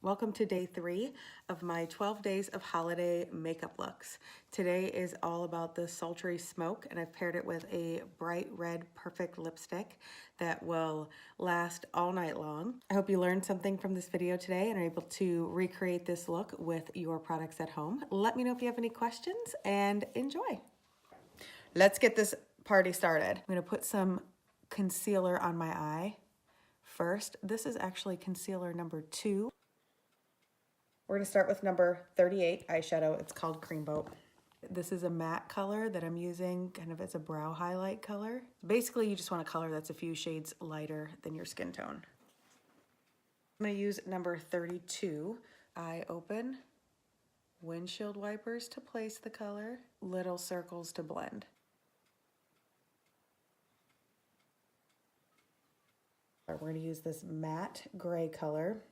Welcome to day 3 of my 12 days of holiday makeup looks. Today is all about the Sultry Smoke, and I've paired it with a bright red perfect lipstick that will last all night long. I hope you learned something from this video today and are able to recreate this look with your products at home. Let me know if you have any questions and enjoy. Let's get this party started. I'm gonna put some concealer on my eye first. This is actually concealer number 2. We're gonna start with number 38 eyeshadow. It's called Cream Boat. This is a matte color that I'm using kind of as a brow highlight color. Basically, you just want a color that's a few shades lighter than your skin tone. I'm gonna use number 32. Eye open, windshield wipers to place the color, little circles to blend. We're gonna use this matte gray color.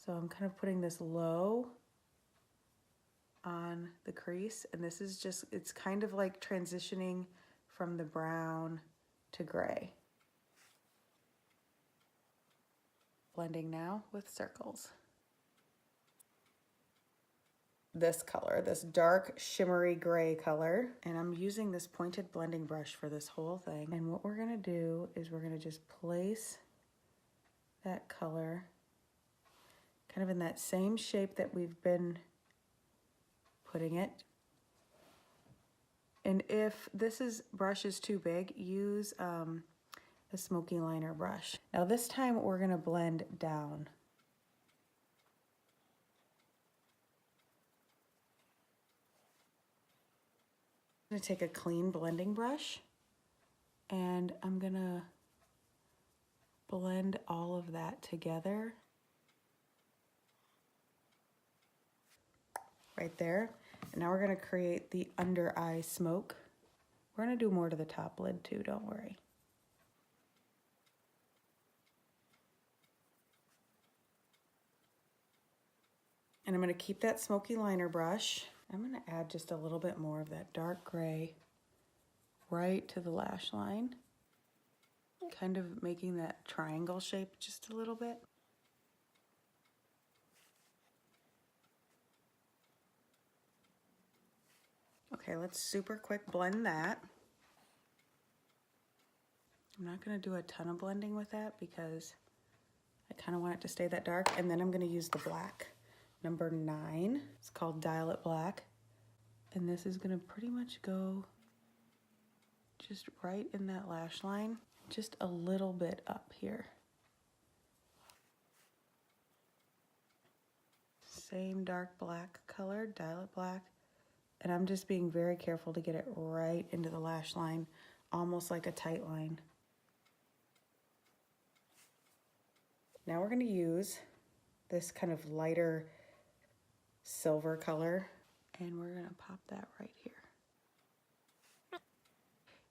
So I'm kind of putting this low on the crease, and this is just, it's kind of like transitioning from the brown to gray. Blending now with circles. This color, this dark shimmery gray color, and I'm using this pointed blending brush for this whole thing. And what we're gonna do is we're gonna just place that color kind of in that same shape that we've been putting it. And if this brush is too big, use a Smokey liner brush. Now this time we're gonna blend down. I'm gonna take a clean blending brush and I'm gonna blend all of that together. Right there. And now we're gonna create the under eye smoke. We're gonna do more to the top lid too, don't worry. And I'm gonna keep that smoky liner brush. I'm gonna add just a little bit more of that dark gray right to the lash line. Kind of making that triangle shape just a little bit. Okay, let's super quick blend that. I'm not gonna do a ton of blending with that because I kind of want it to stay that dark. And then I'm gonna use the black, number 9. It's called Dial It Black. And this is gonna pretty much go just right in that lash line, just a little bit up here. Same dark black color, Dial It Black. And I'm just being very careful to get it right into the lash line, almost like a tight line. Now we're gonna use this kind of lighter silver color, and we're gonna pop that right here.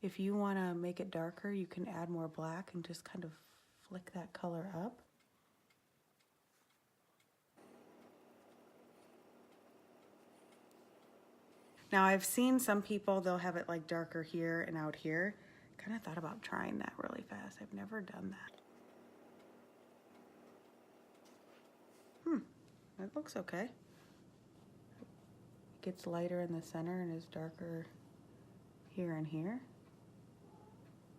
If you wanna make it darker, you can add more black and just kind of flick that color up. Now I've seen some people, they'll have it like darker here and out here. Kind of thought about trying that really fast. I've never done that. That looks okay. It gets lighter in the center and is darker here and here.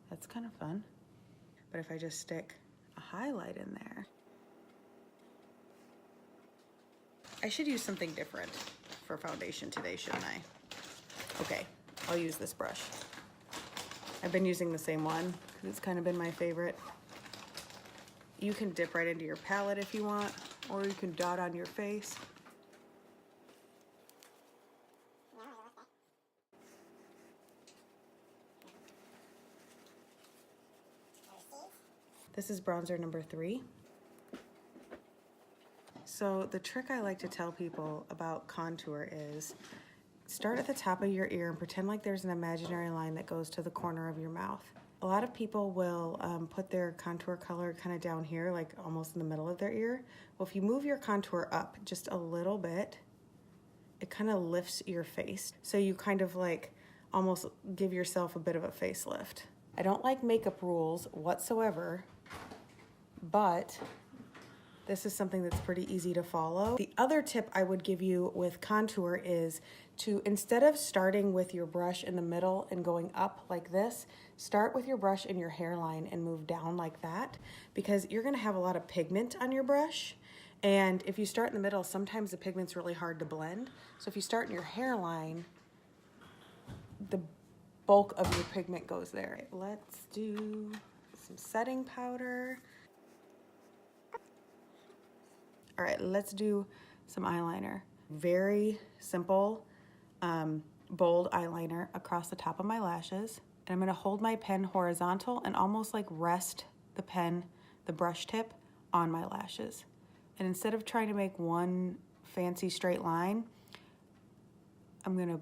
That's kind of fun. But if I just stick a highlight in there, I should use something different for foundation today, shouldn't I? Okay, I'll use this brush. I've been using the same one because it's kind of been my favorite. You can dip right into your palette if you want, or you can dot on your face. This is bronzer number 3. So the trick I like to tell people about contour is start at the top of your ear and pretend like there's an imaginary line that goes to the corner of your mouth. A lot of people will put their contour color kind of down here, like almost in the middle of their ear. Well, if you move your contour up just a little bit, it kind of lifts your face. So you kind of like almost give yourself a bit of a facelift. I don't like makeup rules whatsoever, but This is something that's pretty easy to follow. The other tip I would give you with contour is to, instead of starting with your brush in the middle and going up like this, start with your brush in your hairline and move down like that, because you're gonna have a lot of pigment on your brush. And if you start in the middle, sometimes the pigment's really hard to blend. So if you start in your hairline, the bulk of your pigment goes there. Let's do some setting powder. All right, let's do some eyeliner. Very simple, bold eyeliner across the top of my lashes. And I'm gonna hold my pen horizontal and almost like rest the pen, the brush tip, on my lashes. And instead of trying to make one fancy straight line, I'm gonna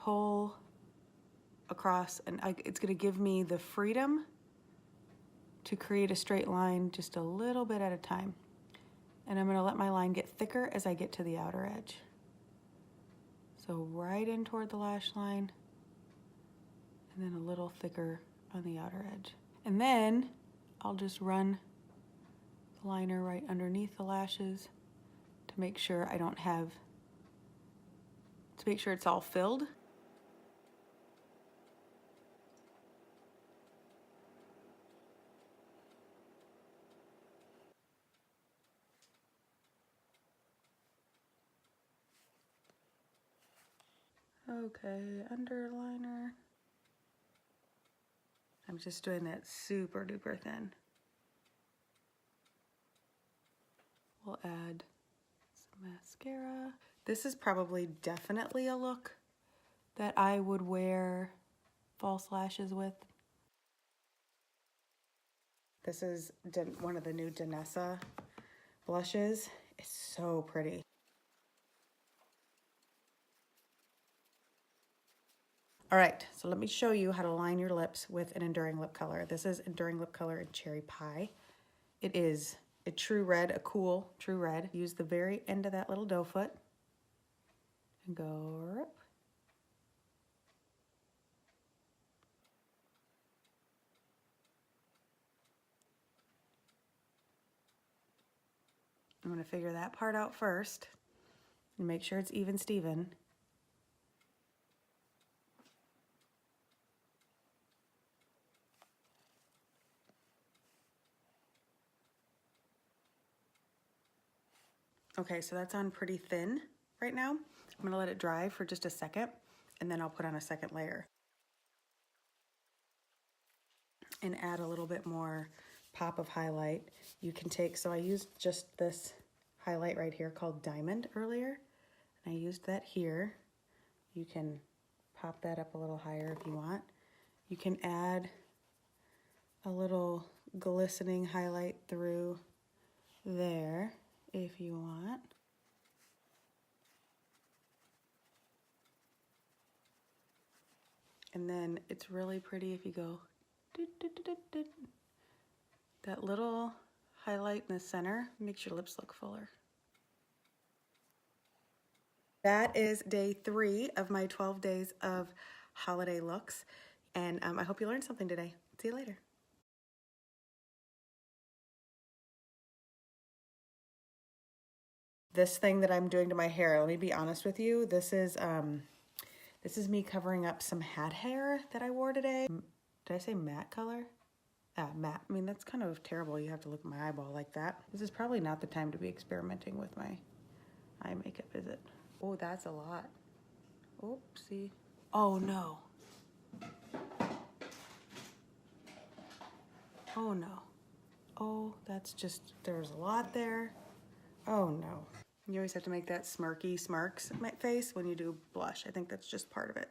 pull across, and it's gonna give me the freedom to create a straight line just a little bit at a time. And I'm gonna let my line get thicker as I get to the outer edge. So right in toward the lash line, and then a little thicker on the outer edge. And then I'll just run the liner right underneath the lashes to make sure I don't have, to make sure it's all filled. Okay, underliner. I'm just doing that super duper thin. We'll add some mascara. This is probably definitely a look that I would wear false lashes with. This is one of the new Danessa blushes. It's so pretty. All right, so let me show you how to line your lips with an enduring lip color. This is enduring lip color in Cherry Pie. It is a true red, a cool true red. Use the very end of that little doe foot and go up. I'm gonna figure that part out first and make sure it's even Steven. Okay, so that's on pretty thin right now. I'm gonna let it dry for just a second and then I'll put on a second layer and add a little bit more pop of highlight. You can take, so I used just this highlight right here called Diamond earlier, and I used that here. You can pop that up a little higher if you want. You can add a little glistening highlight through there if you want. And then it's really pretty if you go that little highlight in the center makes your lips look fuller. That is day 3 of my 12 days of holiday looks, and I hope you learned something today. See you later. This thing that I'm doing to my hair, let me be honest with you, this is me covering up some hat hair that I wore today. Did I say matte color? Matte. I mean, that's kind of terrible. You have to look at my eyeball like that. This is probably not the time to be experimenting with my eye makeup, is it? Oh, that's a lot. Oopsie. Oh, no. Oh, no. Oh, that's just, there's a lot there. Oh, no. You always have to make that smirky smarks face when you do blush. I think that's just part of it.